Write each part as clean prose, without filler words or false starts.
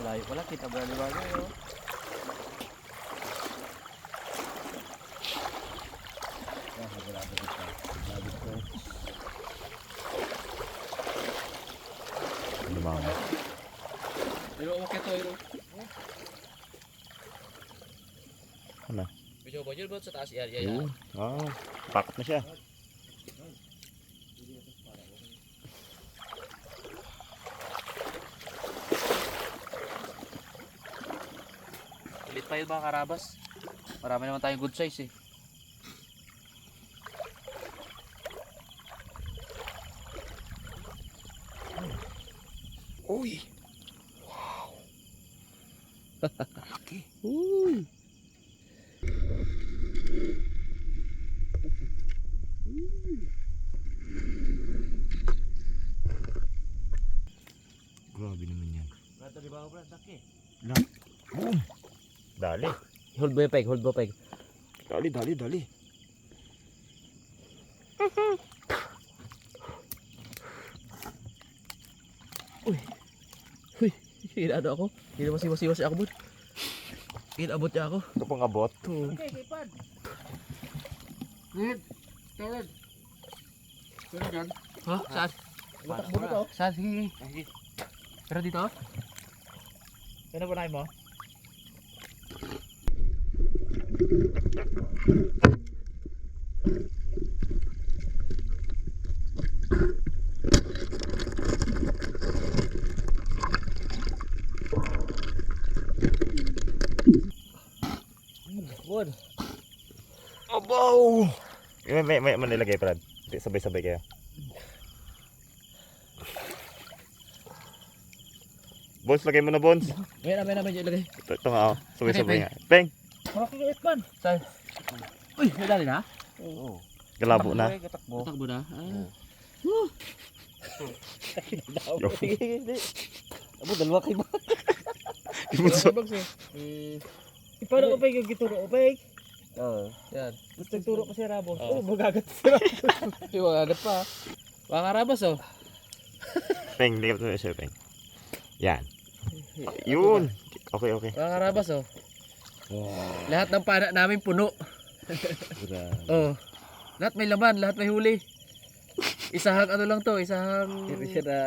Layo pala, kita ba liwa nyo? Ano ba? Pero umakit to yun. Ano? Medyo ba yun sa taas? Yan. Yun. Pakat na siya. Ulit pa yun mga karabas. Marami naman tayong good size eh. Uy! Wow! Laki! Uy! Grabe naman yan. Brad, di ba ako Brad? Laki. Boom! Dali. Hold mo yung peg, hold mo peg. Dali. Hinado ako. Hinamasiwas ako bud. Hinabot niya ako. Ito pang abot. Okay, kipad. Tawad. Pero dyan. Ha? Saan? Matakbo na to. Saan? Sige. Pero dito? Kaya ba mo? Wood. Abaw! May manilagay Brad. Sabay-sabay kayo. Bones, lagay mo na Bones. May na ilagay. Ito nga sabay-sabay nga. Peng! Makakilit man. Saan? Uy, may dali na? Oo. Galabo na. Tatakbo na? Yo. Abo, dalawa kayo ba? Ibunso. Paano ko pa yung gituro ko pa eh? Oo. Yan. Gusto nagturo ko si Rabo. Oo, magagat si Rabo. Magagat pa. Mga Rabos oh. Peng, ligap to siya, Peng. Yan. Yun. Okay. Mga Rabos oh. Lahat ng pana namin puno. Oh. Lahat may laman, lahat may huli. Isahang ano lang to, isahang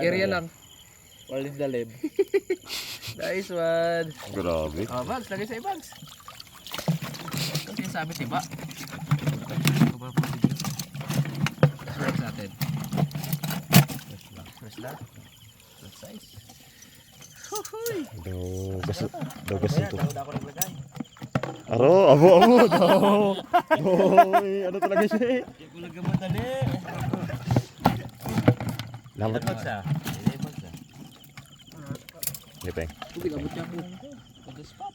area lang. All in the lab. Nice one. Grabe. Oh, Bags, lagay sa i-bags. Ito sinasabi si Ba. Ito ba po sige? Bags natin. Fresh lang. Good size. Huhuy! Dogas ito. Abo. Boy, ano talaga siya eh? Hindi ko lang gamadali. Lamat Bags ah. Hindi bags ah. Hindi, Peng. Tubig abot niya po. On the spot.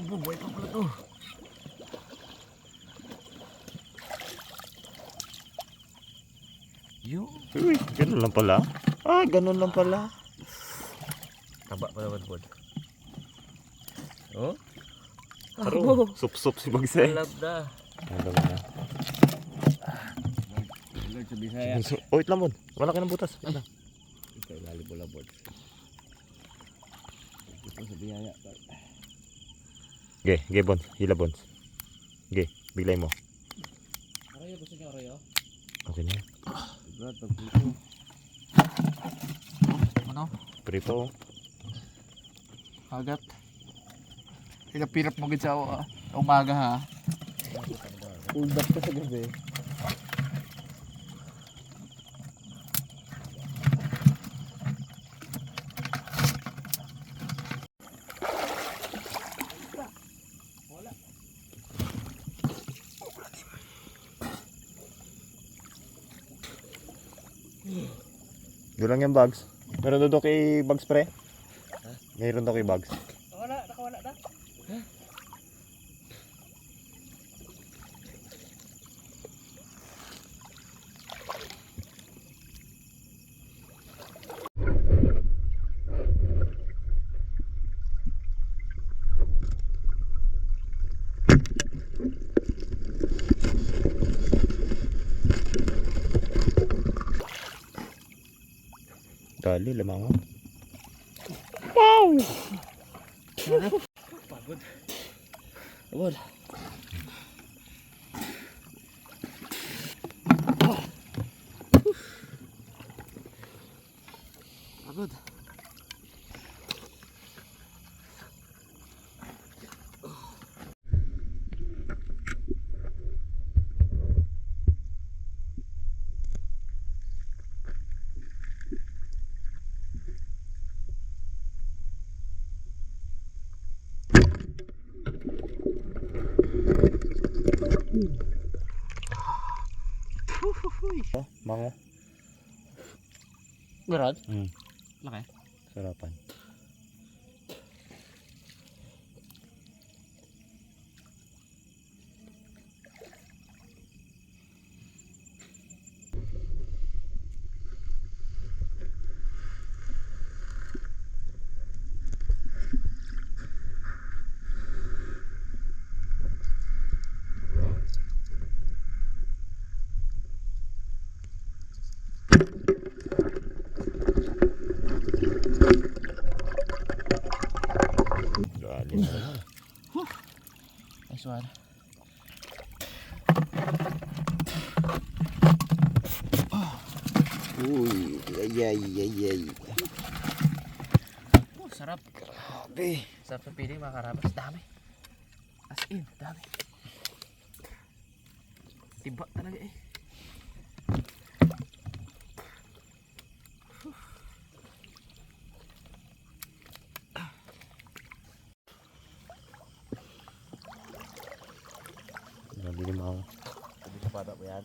Bubuhay pa pala to. Yun. Uy, ganun lang pala. Ganun lang pala. Taba pa naman po. Oh? Aro, sup-sup si Bagse. Love na. Alam na. Lord sa Bisaya. Wait lang, Bon. Malaki ng butas. Ano? Ikaw lalibol-labol. Ito sa Bisaya. Ge, Bon. Hila, Bon. Ge, biglay mo. Arayo, gusto niyo arayo? Okay na yan. Brad, pagpito. Ano? Prito. Hagat. Pinapirap mo gid sa umaga ha. Ulbat ka sa gabi. Doon lang yung bags. Meron doon kay bags pre? Meron doon kay bags. Nakawala na? Dali, lamang mo. Pagod. Pagod. Pagod. Oh, mango. Garad? Hmm. Laki. Sarapan. Dali na naman. Nice one. Uy, ay. Oh, sarap. Grabe. Sarap sa piling mga karabas. Dami. As in, dami. Tiba talaga eh. Grabe ni mango. Sabi sa bata mo yan.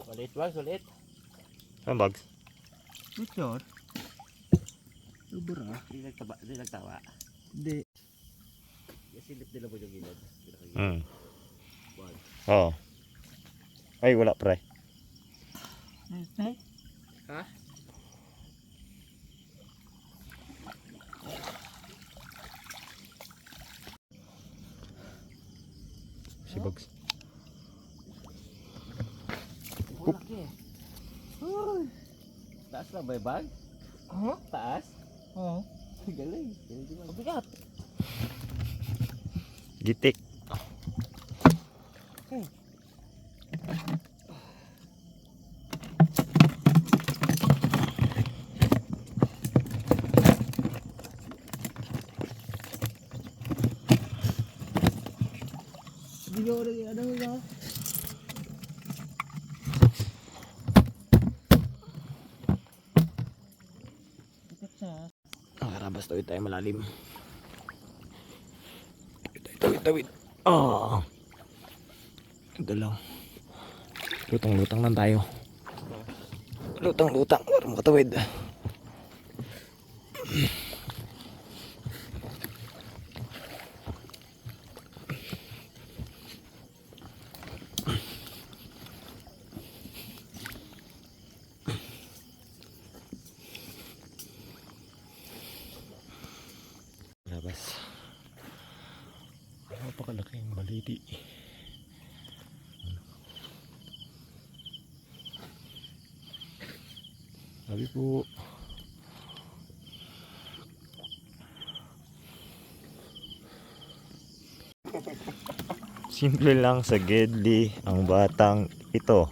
Sulit ba? Sulit? Saan bags? Sulit. Lubura. Hindi nagtawa. Hindi. Silip nila mo yung gilid. Hmm. Oo. Ay, wala pre. Ha? Si bags. Oh, laki eh. Uy. Taas na ba yung bag? Huh? Taas? Oo. Galing. Mabigat. Gitik. Hindi ko rin ano nga. Karabas, tawid tayo malalim. Tawid. Ah. Ito lang. Lutang lang tayo. Lutang para makatawid. Karabas. Napakalaki yung baliti. Sabi po. Simple lang sa Gedli ang batang ito.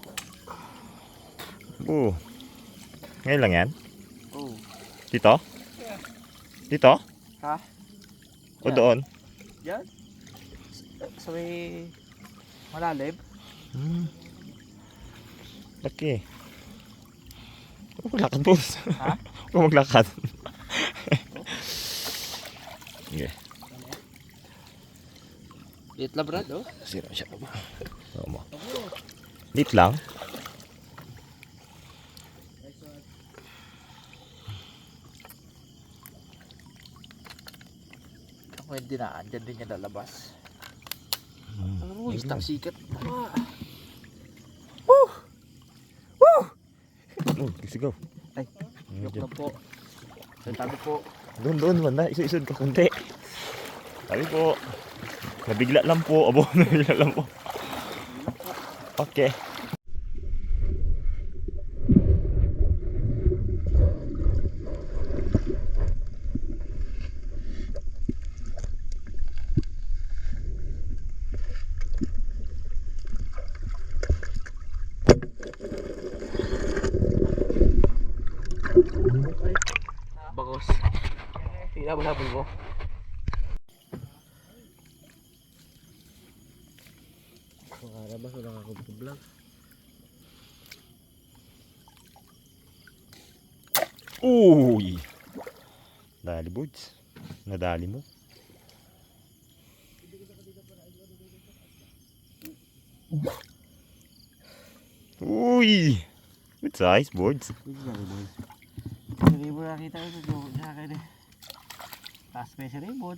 Ngayon lang yan? Oh. Dito? Dito? Ha? O doon? Yan. Sa may malalim. Laki. Huwag maglakad, boss. Ha? Huwag maglakad. Okay. Liit lang brad oh. Sira siya. Tama. Lit lang. Ako yung dinaan. Diyan din niya lalabas. Alam mo, istang sikat. Sigaw. Ay, joke lang po. Tabi po. Doon, banda. Isud ka kunti. Sabi po. Nabigla lang po. Abo, nabigla lang po. Okay. Bagos. Tingnan mo habol mo. Makarabas wala ka kong vlog. Uy! Dali boys. Nadali mo. Uy! Good size boys. Ribbon nakita ko sa joke sa akin eh. Taas pa yung ribbon.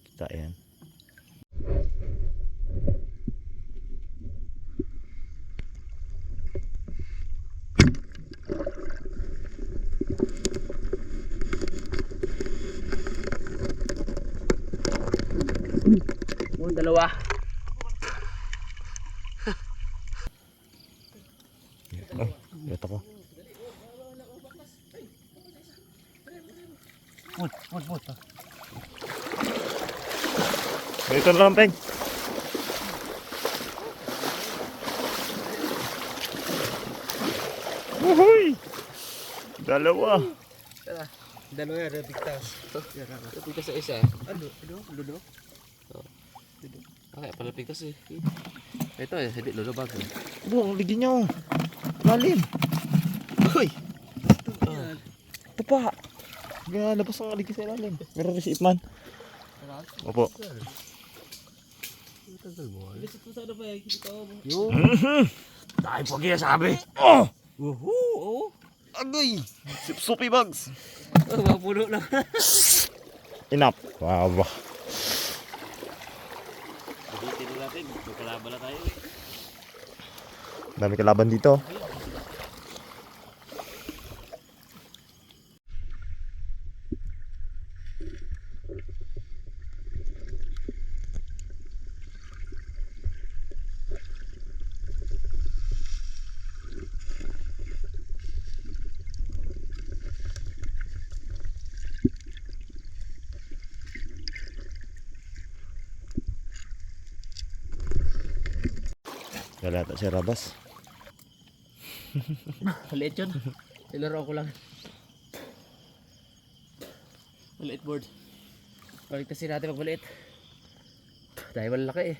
Kita yan. Dalawa. Ay, ito ko. Put. Ito na lang, Peng. Uhuy! Dalawa. Dalawa yan, pigtas. Pigtas sa isa. Ano? Ludo? Okay, pala pigtas eh. Ito eh, hindi ludo bag. Abo, ang ligi nyo. Lalim. Uy! Ito pa. Labas ang ligi sa ilalim. Meron rin si Ipman. Opo. Yung dahil po kaya sabi. Oh! Woohoo! Agoy! Sipsupi bags. Mapuno lang. Enough. Wow. Sabitin natin, magkalaban na tayo. Dami kalaban dito. Wala ata si Rabas. Maliit yun. Nilaro ko lang. Maliit board. Baligtasin natin pag maliit. Dahil malaki eh.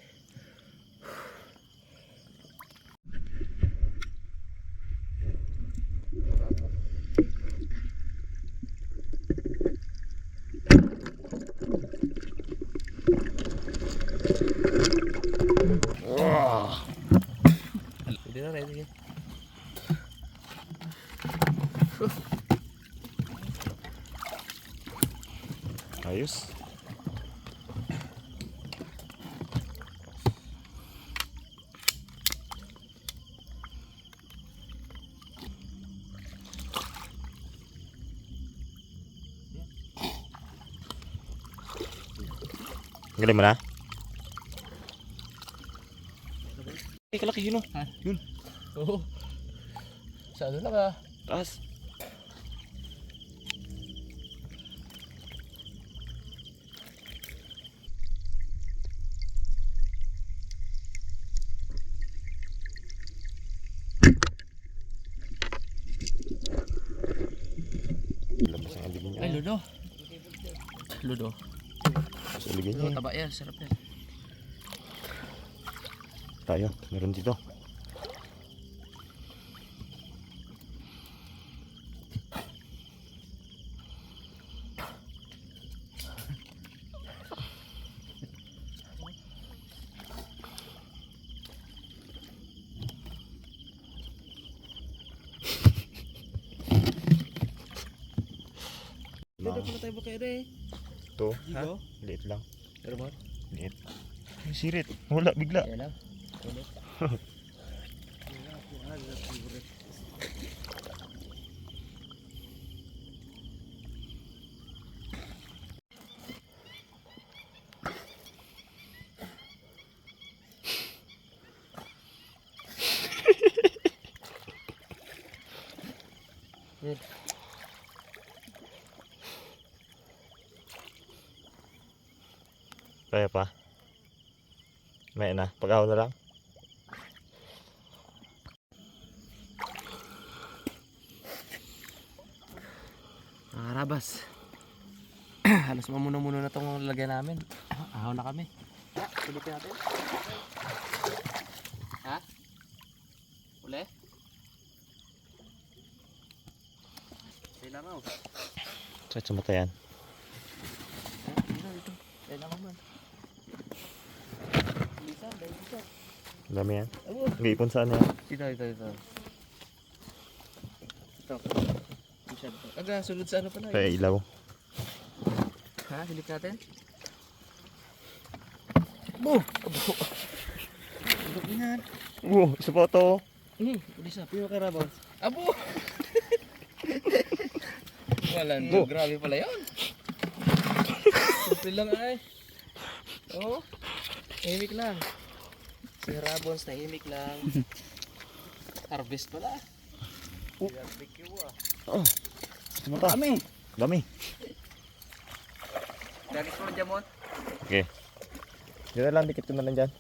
Hindi na ready yan. Ayos. Galing mo na? Ay, kalaki yun o. Yun. Oo. Sa ano lang ah. Taas. Labas ang aligin niya. Ay, ludo. Ludo. Sa aligin Ludo, niya. taba yan. Sarap yan. Tayo, meron dito. Ludo pala tayo ba kayo rin? Ito, Ha? liit lang. Pero ba? Liit. Ay, sirit. Wala, bigla. Yan lang. Ulit. Kaya pa. May na. Pag-ahon na lang. Rabas. Halos mamuno-muno na itong lalagyan namin. Ahaw na kami. Silipin natin. Ha? Uli? Kailangan ako. Sa matayan. Dito. Kailangan man. Bisa, bisa. Dami yan. Nag-iipon saan yan? Dito. Ito. Aga, sunod sa ano pala. Kaya ilaw. Ha? Silip natin? Bo! Yan. Isa pa ito. Ulisa. Pino ka rabaw. Abo! Wala na. Grabe pala yun. Simple lang ay. Oo. Tahimik lang. Si Rabons, tahimik lang. Harvest pala. Barbecue Mata. Dami. Dami. Dami ko dyan mo. Okay. Dito lang, dikit ko na lang dyan.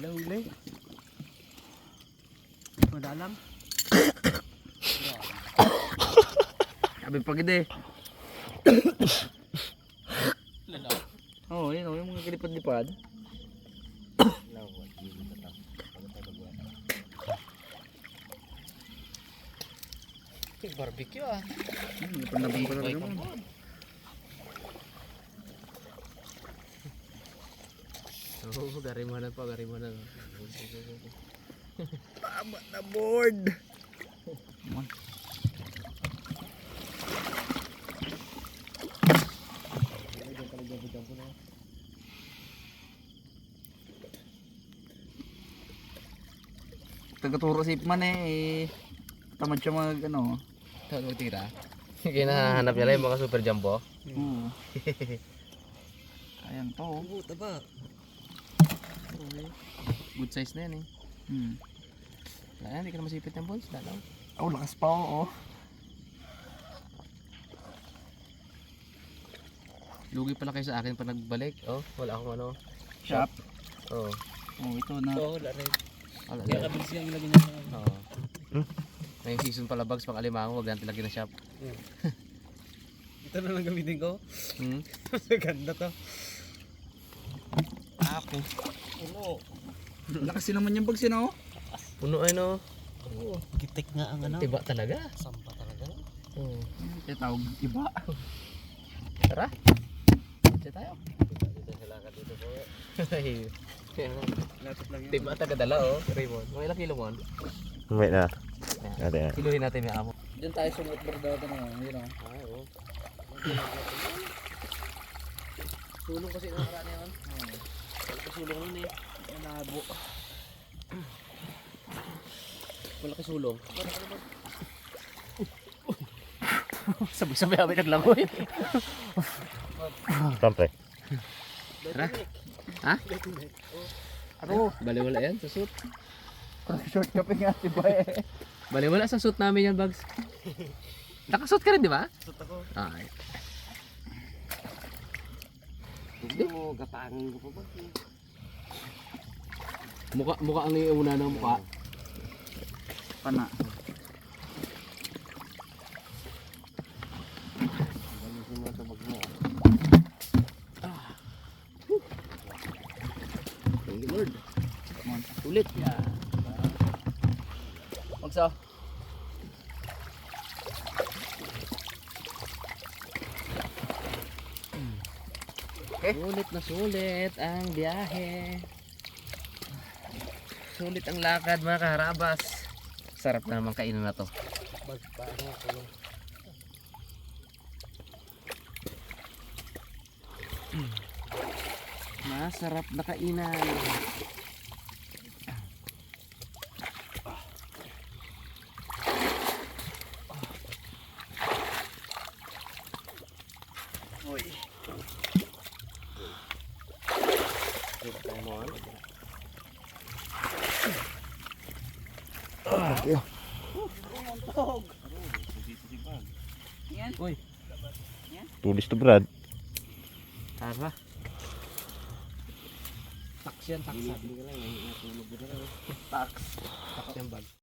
Huli. Madalam. Sabi pag hindi. Oo, yun o. Yung mga kalipad-lipad. Barbecue ah. Panabang ko talaga mo. Oo, garimanan pa, garimanan. Tama na board. Tagaturo si Ipman tamad siya mag ano. Saan mo tira? Kinahanap niya lang yung mga super jumbo. Oo. Ayan to. Oo, taba. Good size na yan eh. Wala, hindi ka na masipit ng balls. Lalaw. Oh, lakas pa oh. Lugi pala kayo sa akin pa nagbalik. Oh, wala akong ano. Shop. Oo. Oh, ito na. Oo, wala rin. Wala Kaya rin. kabilis yung ilagay niya. Oo. May season pala bags pang alimango. Huwag natin lagyan na shop. Ito na lang gamitin ko. Hmm? Ganda to. Ako. Uno. Lakas din naman yung bags yun oh. Puno ay no. Gitik nga ang ano. Tiba talaga. Sampa talaga. Oo. Kaya tawag iba. Tara. Diyan tayo. Dito sa lakad dito po. Lapit lang yun. Tiba taga dala oh. Raymond. Mga ilang kilo mo? Wait na. Ate na. Kiluhin natin may amo. Diyan tayo sumot bordado na yun oh. Ay, oo. Sulong kasi yung nakaraan yun. Wala ka sulong nun eh. Nabo. Wala ka sulong. Sabay-sabay kami naglangoy. Siyempre. Tara. Ha? Ano? Baliwala yan sa suit. Short ka nga diba eh. Baliwala sa suit namin yan, Bags. Nakasuit ka rin, di ba? Suot ako. Ay. Gusto mo gapangin ko pa ba? Mukha ang iuna ng mukha. Pana. Thank you, Lord. Ulit. Yeah. Magsa. Sulit na sulit ang biyahe. Sulit ang lakad mga kaharabas. Sarap na naman kainan na to. Masarap na kainan. Uy. Okay. Yan. Uy, Tulis to Brad. Tara. Tax yan, tax. Tax. Tax yung bag.